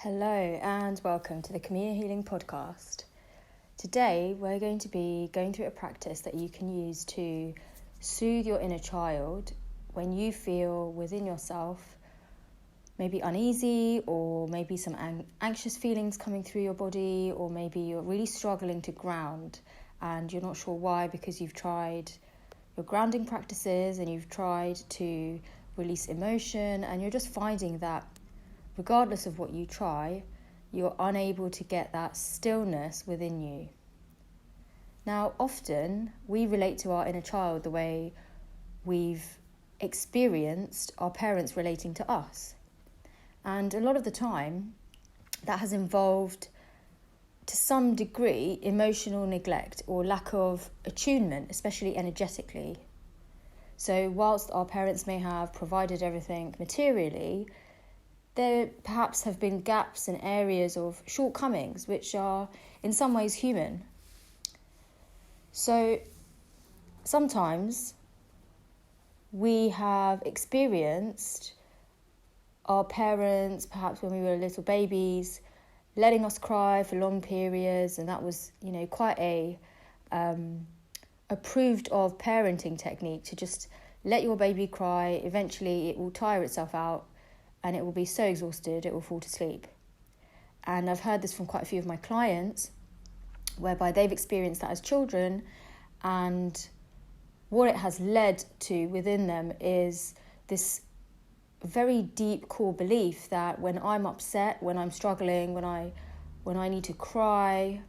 Hello and welcome to the KIMIYA Healing Podcast. Today we're going to be going through a practice that you can use to soothe your inner child when you feel within yourself maybe uneasy or maybe some anxious feelings coming through your body, or maybe you're really struggling to ground and you're not sure why, because you've tried your grounding practices and you've tried to release emotion and you're just finding that regardless of what you try, you're unable to get that stillness within you. Now, often we relate to our inner child the way we've experienced our parents relating to us. And a lot of the time, that has involved, to some degree, emotional neglect or lack of attunement, especially energetically. So whilst our parents may have provided everything materially, there perhaps have been gaps and areas of shortcomings which are in some ways human. So sometimes we have experienced our parents, perhaps when we were little babies, letting us cry for long periods, and that was, quite a approved of parenting technique, to just let your baby cry. Eventually it will tire itself out and it will be so exhausted it will fall to sleep. And I've heard this from quite a few of my clients, whereby they've experienced that as children, and what it has led to within them is this very deep core belief that when I'm upset, when I'm struggling, when I need to cry,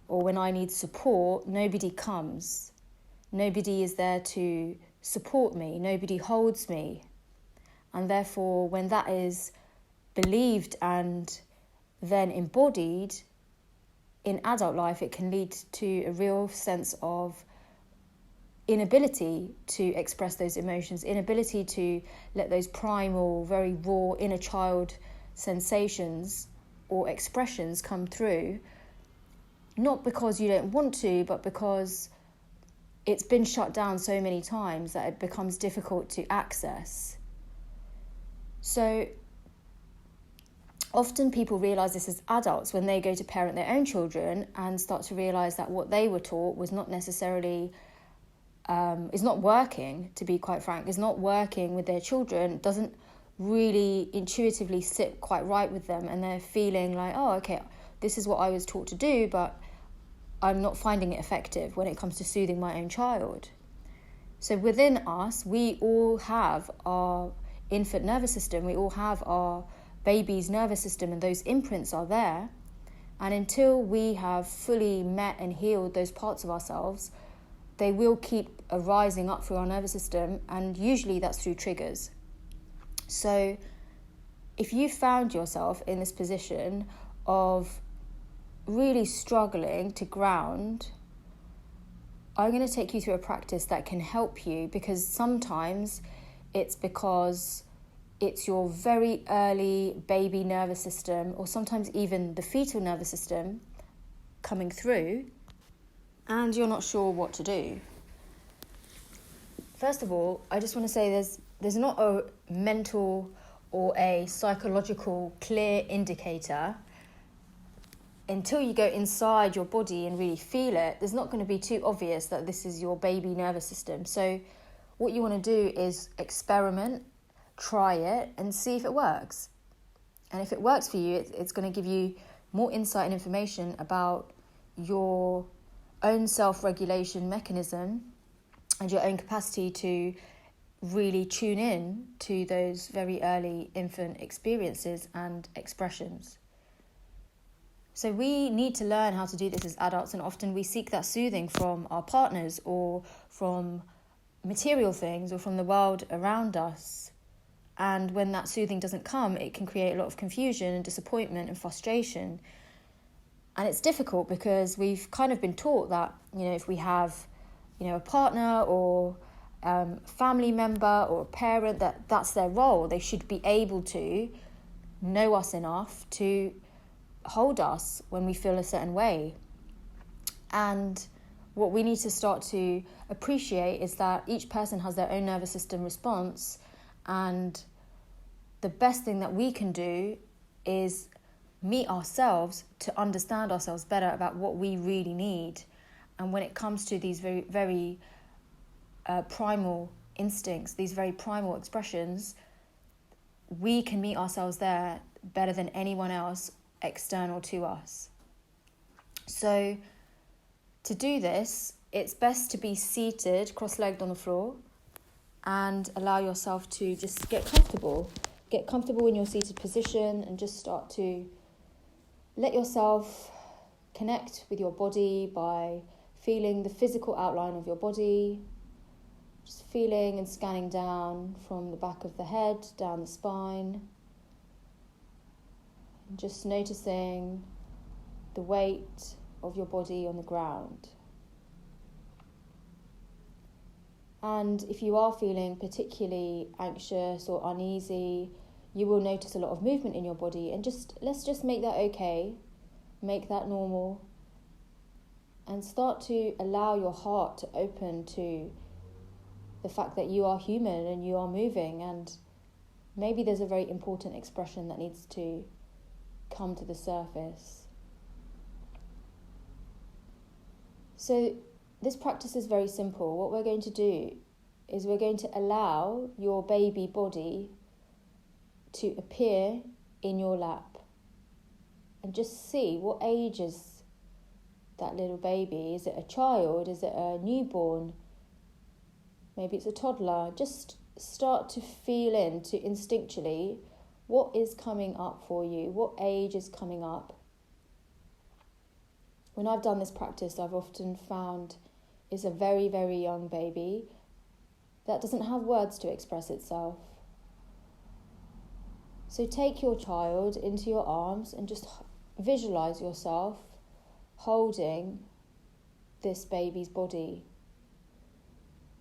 or when I need support, nobody comes. Nobody is there to support me. Nobody holds me. And therefore, when that is believed and then embodied in adult life, it can lead to a real sense of inability to express those emotions, inability to let those primal, very raw inner child sensations or expressions come through, not because you don't want to, but because it's been shut down so many times that it becomes difficult to access. So often people realise this as adults when they go to parent their own children and start to realise that what they were taught was not necessarily, is not working, to be quite frank, is not working with their children, doesn't really intuitively sit quite right with them, and they're feeling like, oh, okay, this is what I was taught to do, but I'm not finding it effective when it comes to soothing my own child. So within us, we all have our infant nervous system, we all have our baby's nervous system, and those imprints are there. And until we have fully met and healed those parts of ourselves, they will keep arising up through our nervous system, and usually that's through triggers. So if you found yourself in this position of really struggling to ground, I'm going to take you through a practice that can help you, because sometimes it's because it's your very early baby nervous system, or sometimes even the fetal nervous system coming through, and you're not sure what to do. First of all, I just want to say there's not a mental or a psychological clear indicator. Until you go inside your body and really feel it, there's not going to be too obvious that this is your baby nervous system. So what you want to do is experiment, try it, and see if it works. And if it works for you, it's going to give you more insight and information about your own self-regulation mechanism and your own capacity to really tune in to those very early infant experiences and expressions. So we need to learn how to do this as adults, and often we seek that soothing from our partners or from material things or from the world around us. And when that soothing doesn't come, it can create a lot of confusion and disappointment and frustration. And it's difficult because we've kind of been taught that, if we have, a partner or family member or a parent, that's their role. They should be able to know us enough to hold us when we feel a certain way. And what we need to start to appreciate is that each person has their own nervous system response, and the best thing that we can do is meet ourselves to understand ourselves better about what we really need. And when it comes to these very, very primal instincts, these very primal expressions, we can meet ourselves there better than anyone else external to us. So to do this, it's best to be seated, cross-legged on the floor, and allow yourself to just get comfortable. Get comfortable in your seated position and just start to let yourself connect with your body by feeling the physical outline of your body, just feeling and scanning down from the back of the head, down the spine, and just noticing the weight of your body on the ground. And if you are feeling particularly anxious or uneasy, you will notice a lot of movement in your body, and let's just make that okay, make that normal, and start to allow your heart to open to the fact that you are human and you are moving, and maybe there's a very important expression that needs to come to the surface. So this practice is very simple. What we're going to do is we're going to allow your baby body to appear in your lap, and just see what age is that little baby. Is it a child? Is it a newborn? Maybe it's a toddler. Just start to feel into instinctually what is coming up for you, what age is coming up. When I've done this practice, I've often found it's a very, very young baby that doesn't have words to express itself. So take your child into your arms and just visualize yourself holding this baby's body,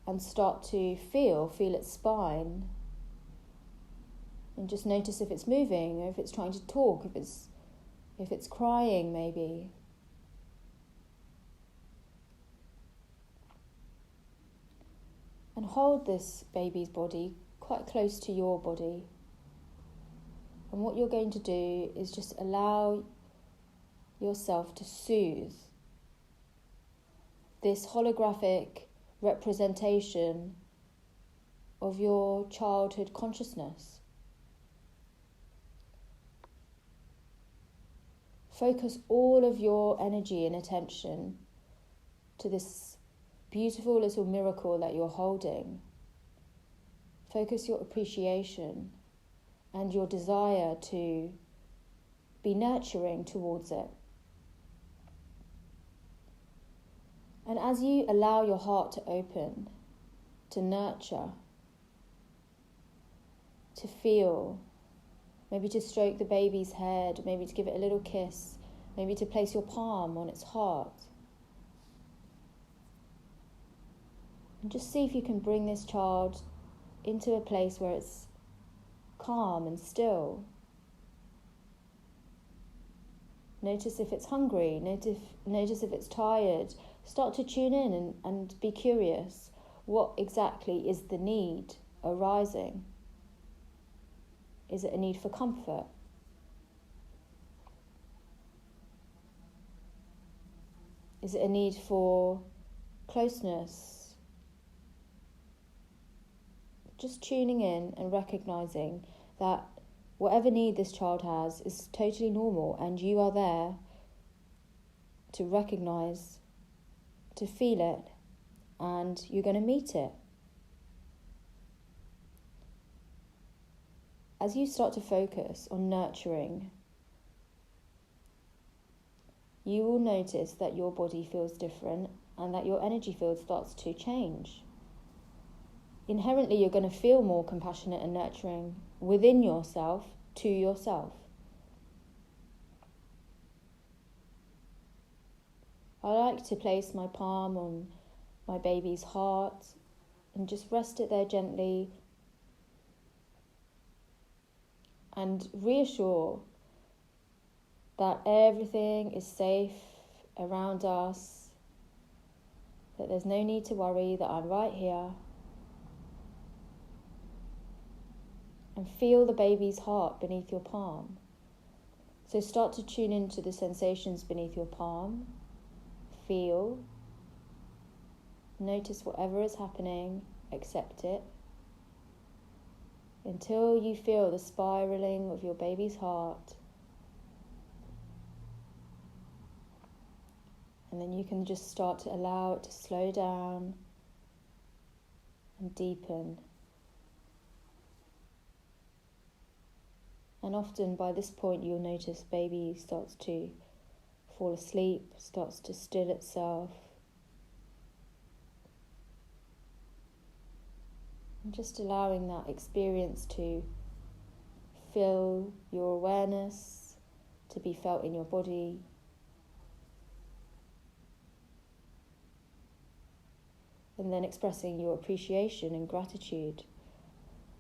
and start to feel its spine, and just notice if it's moving, or if it's trying to talk, if it's crying maybe. And hold this baby's body quite close to your body. And what you're going to do is just allow yourself to soothe this holographic representation of your childhood consciousness. Focus all of your energy and attention to this beautiful little miracle that you're holding. Focus your appreciation and your desire to be nurturing towards it. And as you allow your heart to open, to nurture, to feel, maybe to stroke the baby's head, maybe to give it a little kiss, maybe to place your palm on its heart, and just see if you can bring this child into a place where it's calm and still. Notice if it's hungry, notice if it's tired. Start to tune in and be curious. What exactly is the need arising? Is it a need for comfort? Is it a need for closeness? Just tuning in and recognizing that whatever need this child has is totally normal, and you are there to recognize, to feel it, and you're going to meet it. As you start to focus on nurturing, you will notice that your body feels different and that your energy field starts to change. Inherently, you're going to feel more compassionate and nurturing within yourself to yourself. I like to place my palm on my baby's heart and just rest it there gently and reassure that everything is safe around us, that there's no need to worry, that I'm right here. And feel the baby's heart beneath your palm. So start to tune into the sensations beneath your palm. Feel. Notice whatever is happening, accept it. Until you feel the spiraling of your baby's heart. And then you can just start to allow it to slow down and deepen. And often by this point you'll notice baby starts to fall asleep, starts to still itself. And just allowing that experience to fill your awareness, to be felt in your body. And then expressing your appreciation and gratitude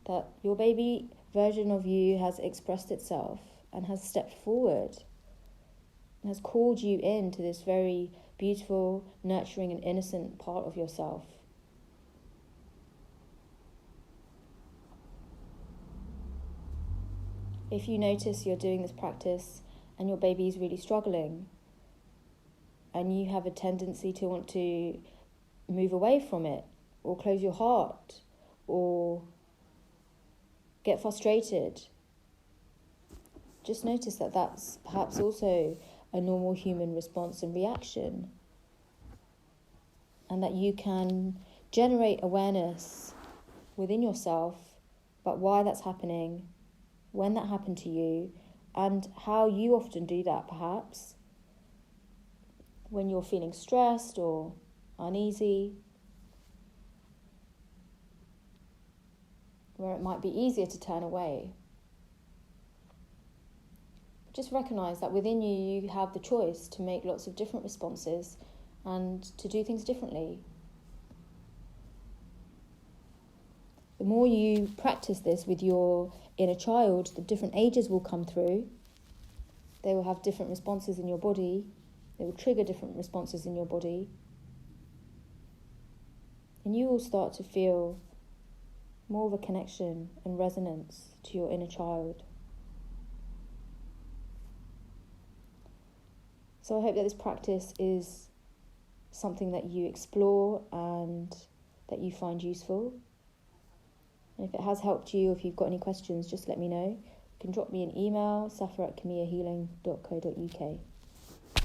that your baby version of you has expressed itself and has stepped forward and has called you into this very beautiful, nurturing and innocent part of yourself. If you notice you're doing this practice and your baby is really struggling and you have a tendency to want to move away from it or close your heart or get frustrated, just notice that that's perhaps also a normal human response and reaction, and that you can generate awareness within yourself about why that's happening, when that happened to you, and how you often do that perhaps when you're feeling stressed or uneasy, where it might be easier to turn away. Just recognise that within you, you have the choice to make lots of different responses and to do things differently. The more you practice this with your inner child, the different ages will come through. They will have different responses in your body. They will trigger different responses in your body. And you will start to feel more of a connection and resonance to your inner child. So I hope that this practice is something that you explore and that you find useful. And if it has helped you, if you've got any questions, just let me know. You can drop me an email, safa@kimiyahealing.co.uk.